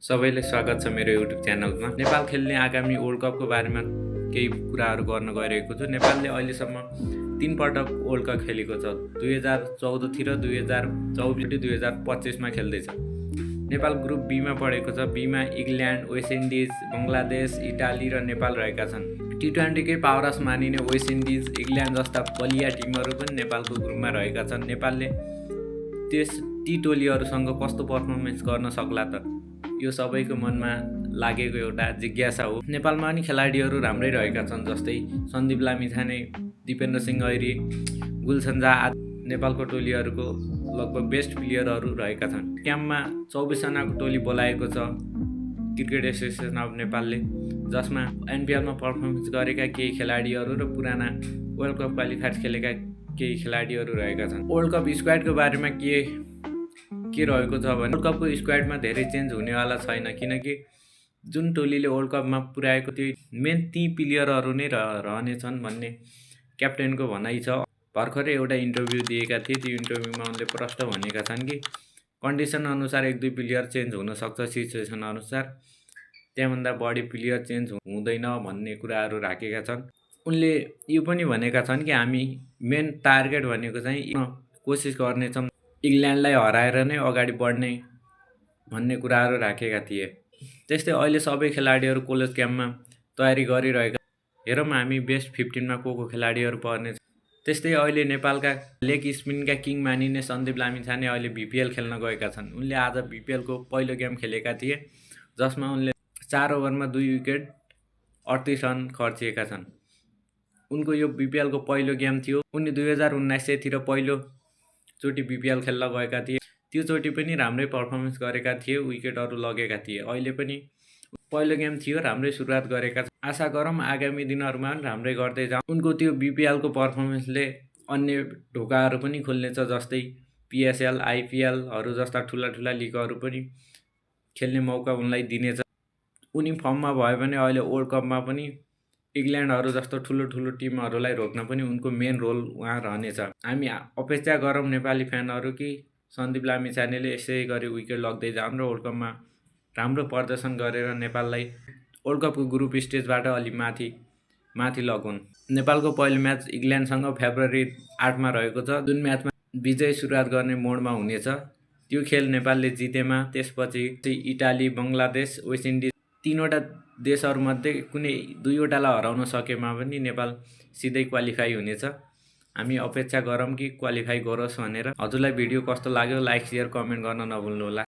सबैले स्वागत छ मेरो युट्युब च्यानलमा। नेपाल खेल्ने आगामी वर्ल्ड कपको बारेमा केही कुराहरू गर्न गइरहेको छु। नेपालले अहिलेसम्म 3 पटक वर्ल्ड कप खेलेको छ। 2014 तिर 2024 2025 मा खेल्दैछ। नेपाल ग्रुप बी मा पढेको छ। बी मा England, West Indies, Bangladesh, Italy र नेपाल रहेका छन्। T20 कै पावरहाउस मानिने वेस्ट इन्डिज, इङ्ल्यान्ड जस्ता बलिया टिमहरू पनि नेपालको ग्रुपमा रहेका छन्। नेपालले त्यस ती टोलीहरूसँग कस्तो पर्फर्मेन्स गर्न सक्ला त? यो सबैको मनमा लागेको एउटा जिज्ञासा हो। नेपालमा पनि खेलाडीहरू राम्रै रहेका छन्, जस्तै सन्दीप लामिछाने, दिपेन्द्र सिंह ऐरी, गुलसन झा आदि नेपालको टोलीहरूको लगभग बेस्ट प्लेयरहरू रहेका छन्। क्याम्पमा 24 जनाको टोली बोलाएको छ क्रिकेट एसोसिएसन अफ नेपालले, जसमा एनपिएलमा पर्फर्मेन्स गरेका केही खेलाडीहरू र पुराना वर्ल्ड कप क्वालिफायर खेलेका केही खेलाडीहरू रहेका छन्। वर्ल्ड कप स्क्वाडको बारेमा के रहेको छ भने वर्ल्ड कपको स्क्वाडमा धेरै चेन्ज हुनेवाला छैन, किनकि जुन टोलीले वर्ल्ड कपमा पुर्याएको त्यो मेन ती प्लेयरहरू नै रहनेछन् भन्ने क्याप्टेनको भनाइ छ। भर्खरै एउटा इन्टरभ्यू दिएका थिए, त्यो इन्टरभ्यूमा उनले प्रष्ट भनेका छन् कि कन्डिसन अनुसार 1-2 प्लेयर चेन्ज हुनसक्छ, सिचुएसन अनुसार, त्यहाँभन्दा बढी प्लेयर चेन्ज हुँदैन भन्ने कुराहरू राखेका छन्। उनले यो पनि भनेका छन् कि हामी मेन टार्गेट भनेको चाहिँ कोसिस गर्नेछौँ इङ्ल्यान्डलाई हराएर नै अगाडि बढ्ने भन्ने कुराहरू राखेका थिए। त्यस्तै अहिले सबै खेलाडीहरू कलेज क्याम्पमा तयारी गरिरहेका। हेरौँ हामी बेस्ट 15 मा को खेलाडीहरू पर्ने। त्यस्तै अहिले नेपालका लेग स्पिनका किङ मानिने सन्दीप लामिछाने अहिले बिपिएल खेल्न गएका छन्। उनले आज बिपिएलको पहिलो गेम खेलेका थिए, जसमा उनले 4 ओभरमा 2 विकेट 38 रन खर्चिएका छन्। उनको यो बिपिएलको पहिलो गेम थियो। उनी 2019 तिर पहिलोचोटि बिपिएल खेल्न गएका थिए। त्यो चोटि पनि राम्रै पर्फर्मेन्स गरेका थिए, विकेटहरू लगेका थिए। अहिले पनि पहिलो गेम थियो, राम्रै सुरुवात गरेका छन्। आशा गरौँ आगामी दिनहरूमा पनि राम्रै गर्दै जाउँ। उनको त्यो बिपिएलको पर्फर्मेन्सले अन्य ढोकाहरू पनि खोल्नेछ, जस्तै पिएसएल, आइपिएलहरू जस्ता ठुला लिगहरू पनि खेल्ने मौका उनलाई दिनेछ। उनी फर्ममा भयो भने अहिले वर्ल्ड कपमा पनि इङ्ल्यान्डहरू जस्तो ठुलो टिमहरूलाई रोक्न पनि उनको मेन रोल उहाँ रहनेछ। हामी अपेक्षा गरौँ नेपाली फ्यानहरू कि सन्दीप लामिछानेले यसै गरी विकेट लग्दै जाउन् र वर्ल्ड कपमा राम्रो प्रदर्शन गरेर नेपाललाई वर्ल्ड कपको ग्रुप स्टेजबाट अलि माथि लगुन्। नेपालको पहिलो म्याच इङ्ल्यान्डसँग फेब्रुअरी 8 मा रहेको छ, जुन म्याचमा विजय सुरुवात गर्ने मोडमा हुनेछ। त्यो खेल नेपालले जितेमा त्यसपछि इटाली, बङ्गलादेश, वेस्ट इन्डिज तीनवटा देशहरूमध्ये कुनै 2वटालाई हराउन सकेमा पनि नेपाल सिधै क्वालिफाई हुनेछ। हामी अपेक्षा गरौँ कि क्वालिफाई गरोस् भनेर। हजुरलाई भिडियो कस्तो लाग्यो लाइक, सेयर, कमेन्ट गर्न नभुल्नुहोला।